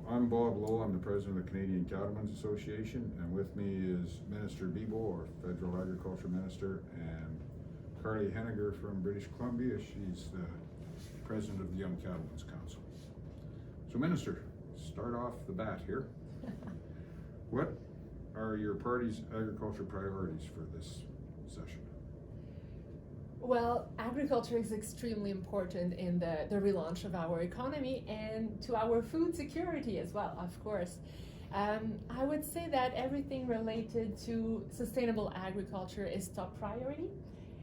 I'm Bob Lowe, I'm the president of the Canadian Cattlemen's Association, and with me is Minister Bibeau, our Federal Agriculture Minister, and Carley Henniger from British Columbia. She's the president of the Young Cattlemen's Council. So Minister, start off the bat here. What are your party's agriculture priorities for this session? Well, agriculture is extremely important in the relaunch of our economy and to our food security as well, of course. I would say that everything related to sustainable agriculture is top priority,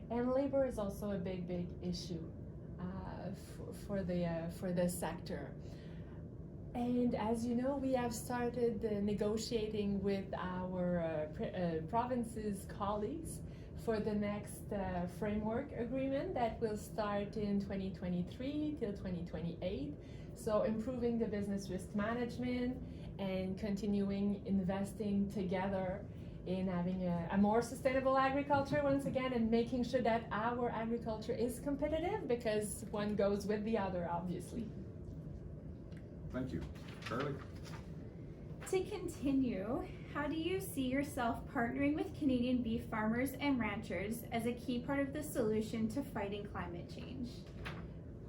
and labor is also a big issue for the sector. And as you know, we have started negotiating with our province's colleagues for the next framework agreement that will start in 2023 till 2028. So improving the business risk management and continuing investing together in having a more sustainable agriculture once again, and making sure that our agriculture is competitive, because one goes with the other, obviously. Thank you. Carley? To continue, how do you see yourself partnering with Canadian beef farmers and ranchers as a key part of the solution to fighting climate change?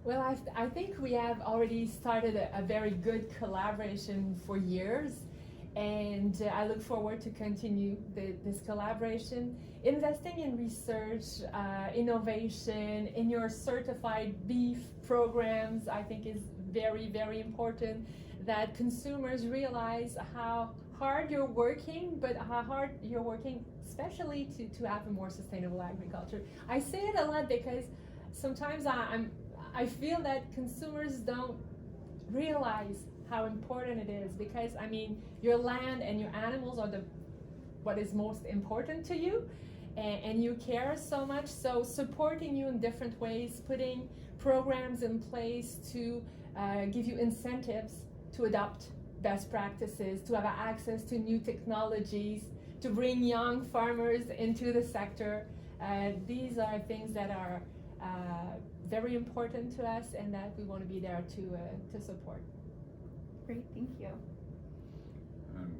Well, I think we have already started a very good collaboration for years, and I look forward to continue this collaboration. Investing in research, innovation, in your certified beef programs, I think is very important, that consumers realize how hard you're working, but how hard you're working especially to have a more sustainable agriculture. I say it a lot because sometimes I feel that consumers don't realize how important it is, because I mean, your land and your animals are what is most important to you, and you care so much. So supporting you in different ways, putting programs in place to give you incentives to adopt best practices, to have access to new technologies, to bring young farmers into the sector. These are things that are very important to us, and that we want to be there to support. Great, thank you. And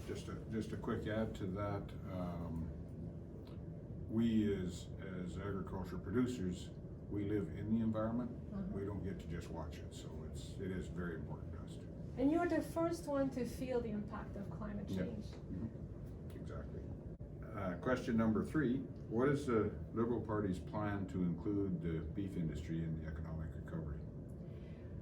just a quick add to that, we as agriculture producers, we live in the environment. We don't get to just watch it, so it is very important to us too. And you're the first one to feel the impact of climate change. Yep. Exactly. Question number 3, what is the Liberal Party's plan to include the beef industry in the economic recovery?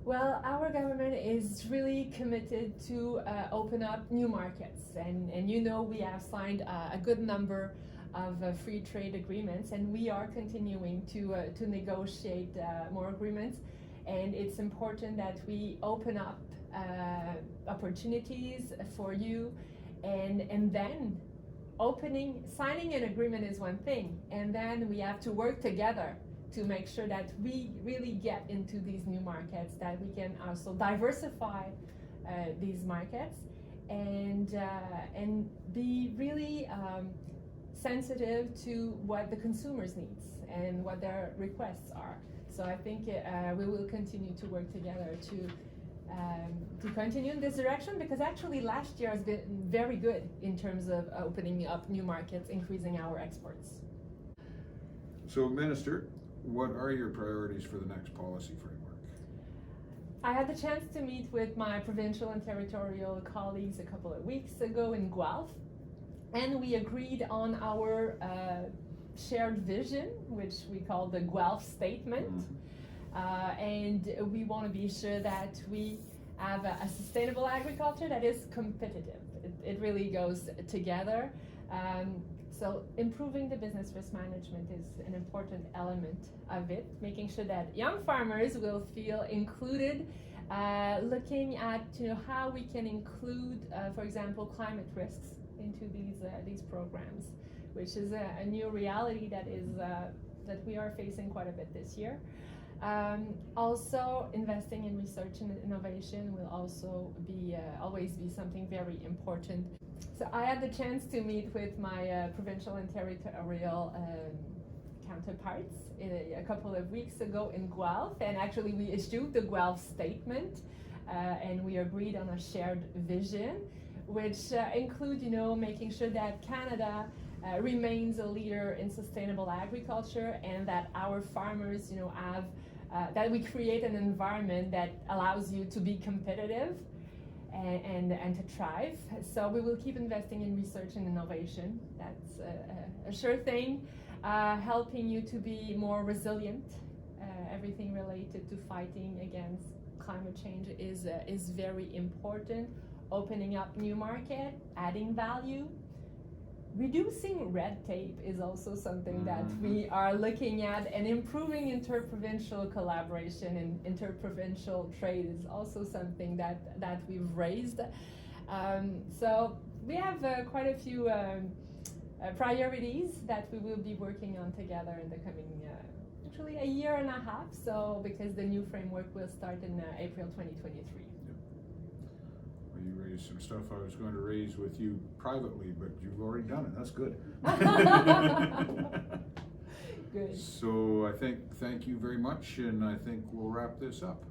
Well, our government is really committed to open up new markets, and you know, we have signed a good number of free trade agreements, and we are continuing to negotiate more agreements. And it's important that we open up opportunities for you, and then signing an agreement is one thing, and then we have to work together to make sure that we really get into these new markets, that we can also diversify these markets, and be really sensitive to what the consumers needs and what their requests are. So I think we will continue to work together to continue in this direction, because actually last year has been very good in terms of opening up new markets, increasing our exports. So Minister, what are your priorities for the next policy framework? I had the chance to meet with my provincial and territorial colleagues a couple of weeks ago in Guelph, and we agreed on our shared vision, which we call the Guelph Statement. And we want to be sure that we have a sustainable agriculture that is competitive. It really goes together. So improving the business risk management is an important element of it, making sure that young farmers will feel included, looking at how we can include, for example, climate risks into these programs, which is a new reality that we are facing quite a bit this year. Also, investing in research and innovation will also be always be something very important. So I had the chance to meet with my provincial and territorial counterparts a couple of weeks ago in Guelph, and actually we issued the Guelph Statement and we agreed on a shared vision, which include, making sure that Canada remains a leader in sustainable agriculture, and that our farmers, have that we create an environment that allows you to be competitive and to thrive. So we will keep investing in research and innovation. That's a sure thing. Helping you to be more resilient. Everything related to fighting against climate change is very important. Opening up new market, adding value. Reducing red tape is also something that we are looking at, and improving interprovincial collaboration and interprovincial trade is also something that we've raised. So we have quite a few priorities that we will be working on together in the coming actually a year and a half, so because the new framework will start in April 2023. Well, you raised some stuff I was going to raise with you privately, but you've already done it. That's good. Good. So I thank you very much, and I think we'll wrap this up.